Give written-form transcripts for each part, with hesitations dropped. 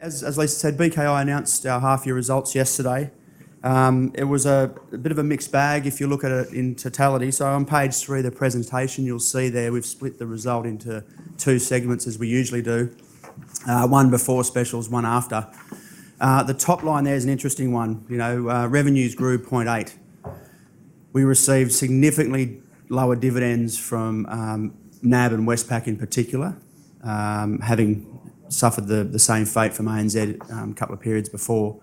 As Lisa said, BKI announced our half-year results yesterday. It was a bit of a mixed bag if you look at it in totality. So on page 3 of the presentation, you'll see there we've split the result into 2 segments as we usually do. One before specials, one after. The top line there is an interesting one. Revenues grew 0.8. We received significantly lower dividends from NAB and Westpac in particular, having suffered the same fate from ANZ a couple of periods before.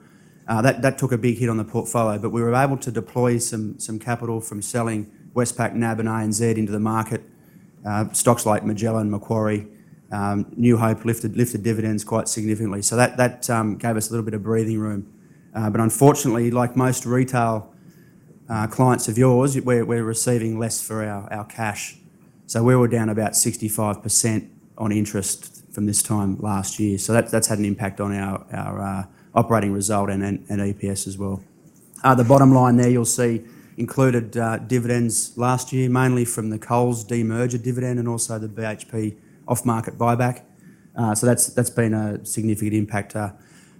That took a big hit on the portfolio, but we were able to deploy some capital from selling Westpac, NAB and ANZ into the market. Stocks like Magellan, Macquarie, New Hope lifted dividends quite significantly. So that gave us a little bit of breathing room. But unfortunately, like most retail clients of yours, we're receiving less for our cash. So we were down about 65% on interest from this time last year. So that's had an impact on our operating result and EPS as well. The bottom line there you'll see included dividends last year, mainly from the Coles demerger dividend and also the BHP off-market buyback. So that's been a significant impact.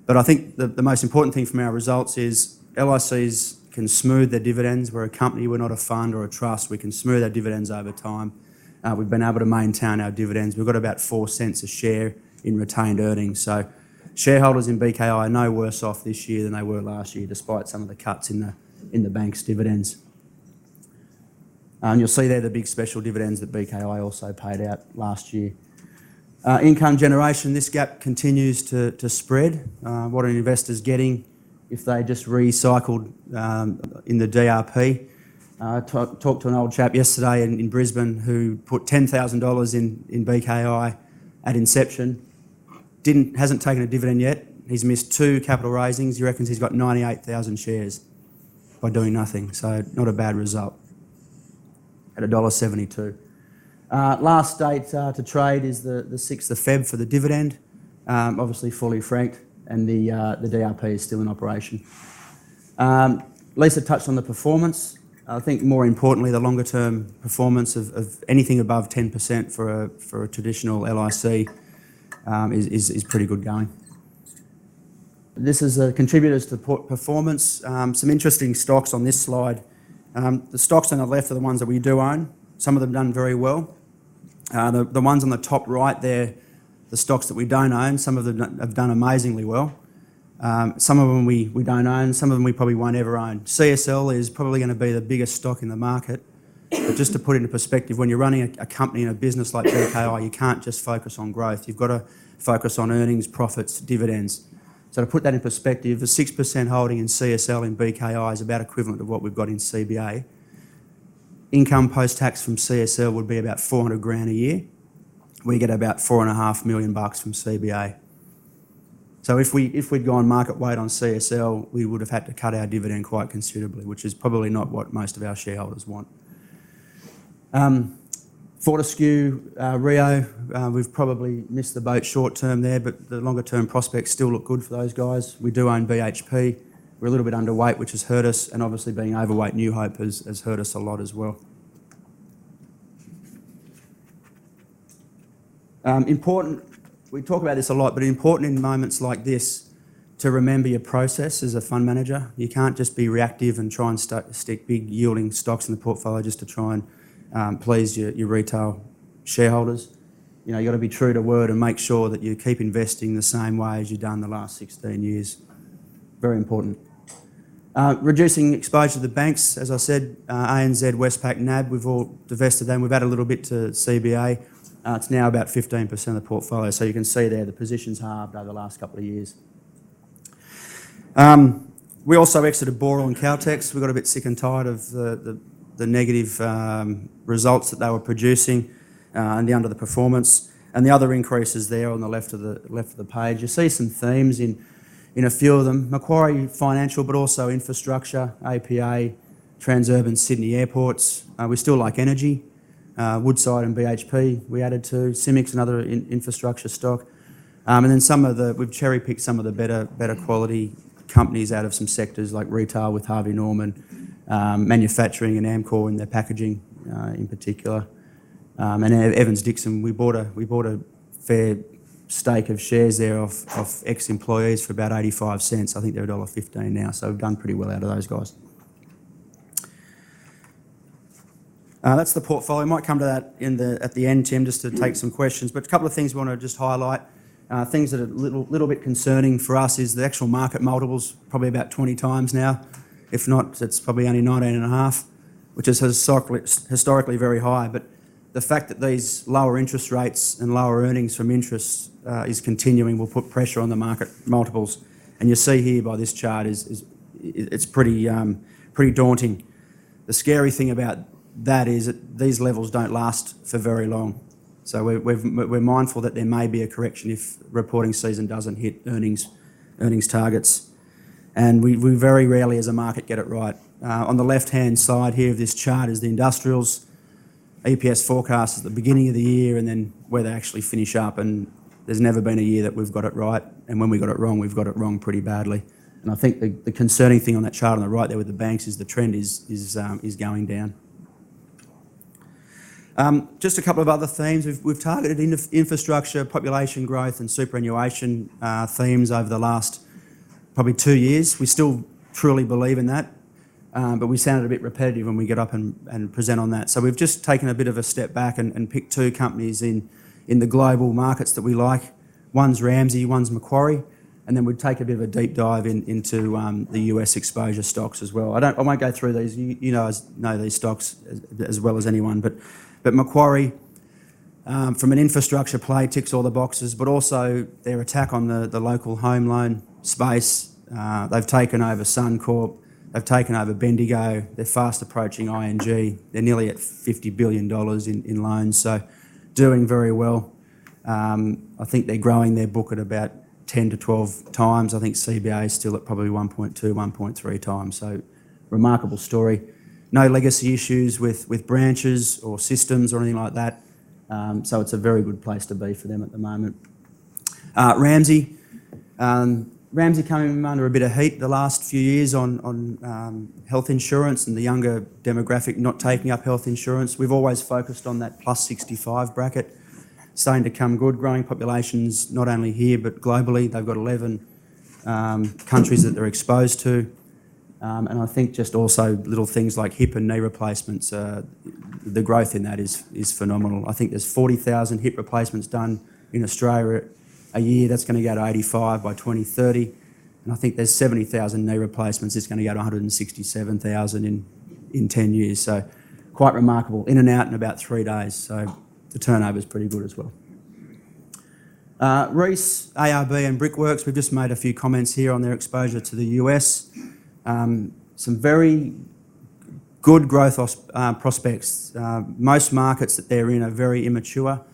But I think the most important thing from our results is LICs can smooth their dividends. We're a company, we're not a fund or a trust. We can smooth our dividends over time. We've been able to maintain our dividends. We've got about 4 cents a share in retained earnings. So shareholders in BKI are no worse off this year than they were last year, despite some of the cuts in the bank's dividends. And you'll see there the big special dividends that BKI also paid out last year. Income generation, this gap continues to spread. What are investors getting if they just recycled in the DRP? I talked to an old chap yesterday in Brisbane who put $10,000 in BKI at inception. Hasn't taken a dividend yet. He's missed 2 capital raisings. He reckons he's got 98,000 shares by doing nothing. So not a bad result at $1.72. Last date to trade is the 6th of Feb for the dividend, obviously fully franked, and the DRP is still in operation. Lisa touched on the performance. I think more importantly, the longer term performance of anything above 10% for a traditional LIC is pretty good going. This is contributors to performance. Some interesting stocks on this slide. The stocks on the left are the ones that we do own. Some of them done very well. The ones on the top right there, the stocks that we don't own, some of them have done amazingly well. Some of them we don't own, some of them we probably won't ever own. CSL is probably going to be the biggest stock in the market. But just to put it into perspective, when you're running a company and a business like BKI, you can't just focus on growth. You've got to focus on earnings, profits, dividends. So to put that in perspective, a 6% holding in CSL in BKI is about equivalent to what we've got in CBA. Income post-tax from CSL would be about $400,000 a year. We get about $4.5 million from CBA. So if we'd gone market weight on CSL, we would have had to cut our dividend quite considerably, which is probably not what most of our shareholders want. Fortescue, Rio, we've probably missed the boat short term there, but the longer term prospects still look good for those guys. We do own BHP. We're a little bit underweight, which has hurt us, and obviously being overweight New Hope has hurt us a lot as well. Important, we talk about this a lot, but important in moments like this to remember your process as a fund manager. You can't just be reactive and try and stick big yielding stocks in the portfolio just to try and please your retail shareholders. You've got to be true to word and make sure that you keep investing the same way as you've done the last 16 years. Very important. Reducing exposure to the banks, as I said, ANZ, Westpac, NAB, we've all divested them. We've added a little bit to CBA. It's now about 15% of the portfolio. So you can see there the position's halved over the last couple of years. We also exited Boral and Caltex. We got a bit sick and tired of the negative results that they were producing and the underperformance. And the other increases there on the left of the page. You see some themes in a few of them. Macquarie Financial, but also infrastructure, APA, Transurban Sydney Airports. We still like energy. Woodside and BHP we added to. Cimix, another infrastructure stock. And then we've cherry-picked some of the better quality companies out of some sectors like retail with Harvey Norman, manufacturing and Amcor in their packaging in particular. And Evans Dixon, we bought a fair stake of shares there of ex-employees for about 85 cents. I think they're $1.15 now, so we've done pretty well out of those guys. That's the portfolio. Might come to that at the end, Tim, just to take some questions. But a couple of things we want to just highlight. Things that are a little bit concerning for us is the actual market multiples, probably about 20 times now. If not, it's probably only 19.5, which is historically very high. But the fact that these lower interest rates and lower earnings from interest is continuing will put pressure on the market multiples. And you see here by this chart it's pretty daunting. The scary thing about that is that these levels don't last for very long. So we're mindful that there may be a correction if reporting season doesn't hit earnings targets. And we very rarely as a market get it right. On the left-hand side here of this chart is the industrials, EPS forecasts at the beginning of the year and then where they actually finish up. And there's never been a year that we've got it right. And when we got it wrong, we've got it wrong pretty badly. And I think the concerning thing on that chart on the right there with the banks is the trend is going down. Just a couple of other themes. We've targeted infrastructure, population growth and superannuation themes over the last probably 2 years. We still truly believe in that, but we sounded a bit repetitive when we get up and present on that. So we've just taken a bit of a step back and picked two companies in the global markets that we like. One's Ramsay, one's Macquarie, and then we'd take a bit of a deep dive into the US exposure stocks as well. I won't go through these. You know these stocks as well as anyone, but Macquarie, from an infrastructure play, ticks all the boxes, but also their attack on the local home loan space. They've taken over Suncorp, they've taken over Bendigo, they're fast approaching ING. They're nearly at $50 billion in loans, so doing very well. I think they're growing their book at about 10 to 12 times. I think CBA is still at probably 1.2, 1.3 times, so remarkable story. No legacy issues with branches or systems or anything like that. So it's a very good place to be for them at the moment. Ramsay coming under a bit of heat the last few years on health insurance and the younger demographic not taking up health insurance. We've always focused on that plus 65 bracket, starting to come good, growing populations not only here but globally. They've got 11 countries that they're exposed to. And I think just also little things like hip and knee replacements, the growth in that is phenomenal. I think there's 40,000 hip replacements done in Australia a year. That's going to go to 85 by 2030. And I think there's 70,000 knee replacements. It's going to go to 167,000 in 10 years. So quite remarkable. In and out in about 3 days. So the turnover is pretty good as well. Reece, ARB and Brickworks, we've just made a few comments here on their exposure to the US. Some very good growth prospects. Most markets that they're in are very immature,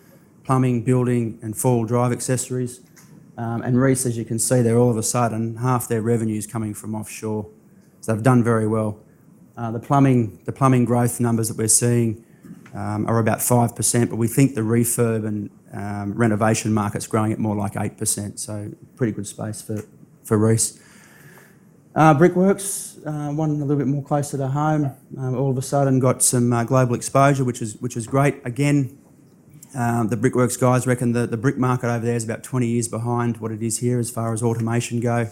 plumbing, building and four-wheel drive accessories. And Reece, as you can see, they're all of a sudden half their revenue is coming from offshore. So they've done very well. The plumbing growth numbers that we're seeing are about 5%, but we think the refurb and renovation market's growing at more like 8%. So pretty good space for Reece. Brickworks, one a little bit more closer to home, all of a sudden got some global exposure, which is great. Again, the Brickworks guys reckon the brick market over there is about 20 years behind what it is here as far as automation go.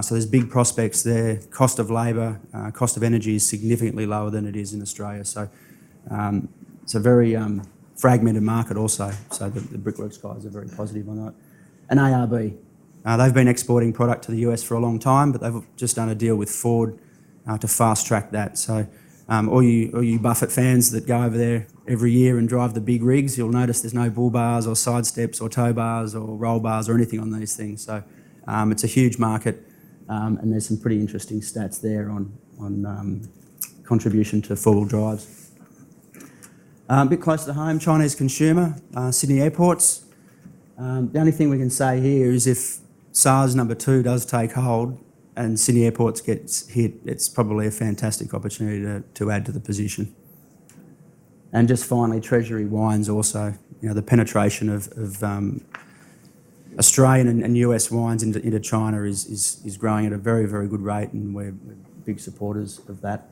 So there's big prospects there. Cost of labour, cost of energy is significantly lower than it is in Australia. So it's a very fragmented market also. So the Brickworks guys are very positive on that. And ARB. They've been exporting product to the US for a long time, but they've just done a deal with Ford to fast-track that. So all you Buffett fans that go over there every year and drive the big rigs, you'll notice there's no bull bars or side steps or tow bars or roll bars or anything on these things. So it's a huge market, and there's some pretty interesting stats there on contribution to four-wheel drives. A bit closer to home, Chinese consumer, Sydney airports. The only thing we can say here is if SARS number 2 does take hold and Sydney Airports gets hit, it's probably a fantastic opportunity to add to the position. And just finally, Treasury wines also. You know, the penetration of Australian and US wines into China is growing at a very, very good rate, and we're big supporters of that.